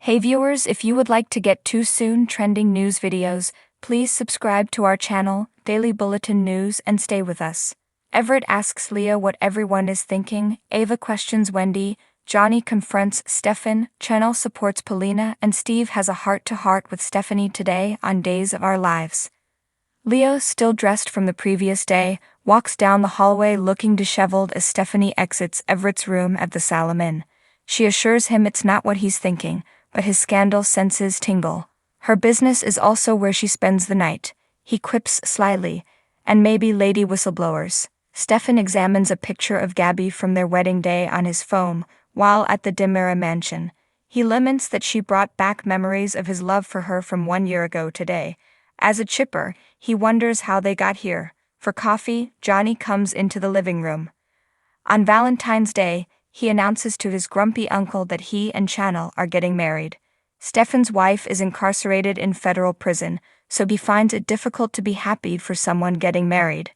Hey viewers, if you would like to get too soon trending news videos, please subscribe to our channel, Daily Bulletin News, and stay with us. Everett asks Leah what everyone is thinking, Ava questions Wendy, Johnny confronts Stefan, Channel supports Polina, and Steve has a heart-to-heart with Stephanie today on Days of Our Lives. Leo, still dressed from the previous day, walks down the hallway looking disheveled as Stephanie exits Everett's room at the Salem Inn. She assures him it's not what he's thinking, but his scandal senses tingle. Her business is also where she spends the night, he quips slyly, and maybe lady whistleblowers. Stefan examines a picture of Gabby from their wedding day on his phone, while at the Demira mansion. He laments that she brought back memories of his love for her from 1 year ago today. As a chipper, he wonders how they got here. For coffee, Johnny comes into the living room. On Valentine's Day, he announces to his grumpy uncle that he and Channel are getting married. Stefan's wife is incarcerated in federal prison, so he finds it difficult to be happy for someone getting married.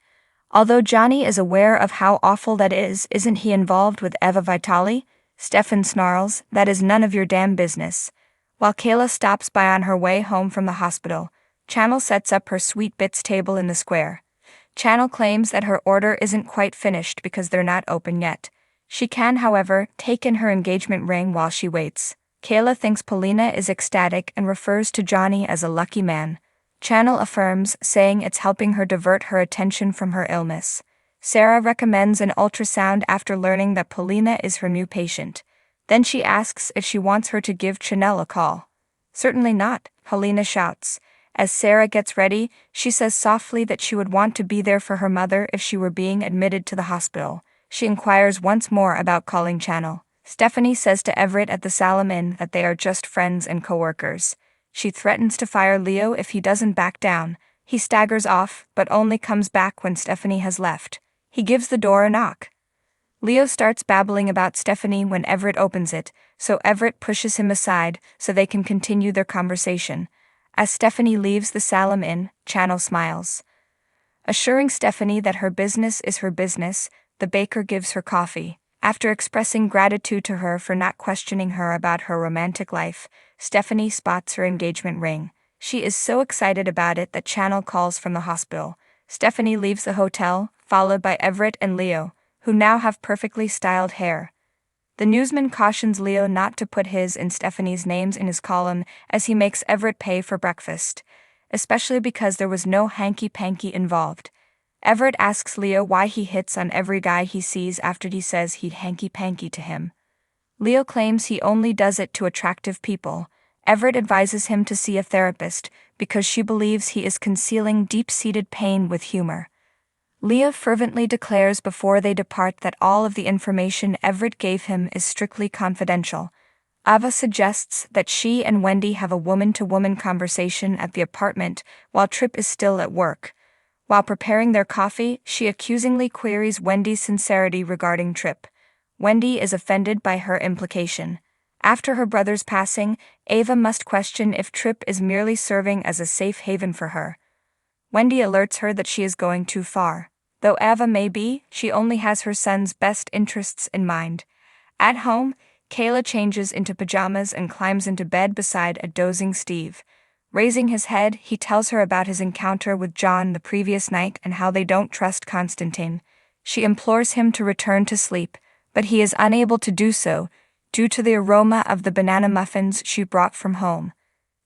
Although Johnny is aware of how awful that is, isn't he involved with Eva Vitali? Stefan snarls, that is none of your damn business. While Kayla stops by on her way home from the hospital, Channel sets up her sweet bits table in the square. Channel claims that her order isn't quite finished because they're not open yet. She can, however, take in her engagement ring while she waits. Kayla thinks Polina is ecstatic and refers to Johnny as a lucky man. Channel affirms, saying it's helping her divert her attention from her illness. Sarah recommends an ultrasound after learning that Polina is her new patient. Then she asks if she wants her to give Chanel a call. Certainly not, Polina shouts. As Sarah gets ready, she says softly that she would want to be there for her mother if she were being admitted to the hospital. She inquires once more about calling Channel. Stephanie says to Everett at the Salem Inn that they are just friends and co-workers. She threatens to fire Leo if he doesn't back down. He staggers off, but only comes back when Stephanie has left. He gives the door a knock. Leo starts babbling about Stephanie when Everett opens it, so Everett pushes him aside so they can continue their conversation. As Stephanie leaves the Salem Inn, Channel smiles. Assuring Stephanie that her business is her business, the baker gives her coffee. After expressing gratitude to her for not questioning her about her romantic life, Stephanie spots her engagement ring. She is so excited about it that Channel calls from the hospital. Stephanie leaves the hotel, followed by Everett and Leo, who now have perfectly styled hair. The newsman cautions Leo not to put his and Stephanie's names in his column as he makes Everett pay for breakfast, especially because there was no hanky-panky involved. Everett asks Leo why he hits on every guy he sees after he says he'd hanky-panky to him. Leo claims he only does it to attractive people. Everett advises him to see a therapist because she believes he is concealing deep-seated pain with humor. Leo fervently declares before they depart that all of the information Everett gave him is strictly confidential. Ava suggests that she and Wendy have a woman-to-woman conversation at the apartment while Tripp is still at work. While preparing their coffee, she accusingly queries Wendy's sincerity regarding Tripp. Wendy is offended by her implication. After her brother's passing, Ava must question if Tripp is merely serving as a safe haven for her. Wendy alerts her that she is going too far. Though Ava may be, she only has her son's best interests in mind. At home, Kayla changes into pajamas and climbs into bed beside a dozing Steve. Raising his head, he tells her about his encounter with John the previous night and how they don't trust Constantine. She implores him to return to sleep, but he is unable to do so, due to the aroma of the banana muffins she brought from home.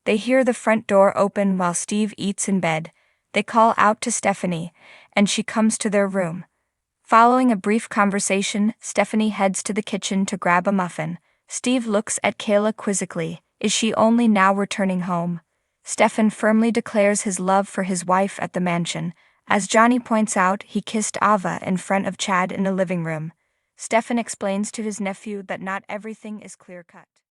They hear the front door open while Steve eats in bed. They call out to Stephanie, and she comes to their room. Following a brief conversation, Stephanie heads to the kitchen to grab a muffin. Steve looks at Kayla quizzically. Is she only now returning home? Stefan firmly declares his love for his wife at the mansion. As Johnny points out, he kissed Ava in front of Chad in the living room. Stefan explains to his nephew that not everything is clear-cut.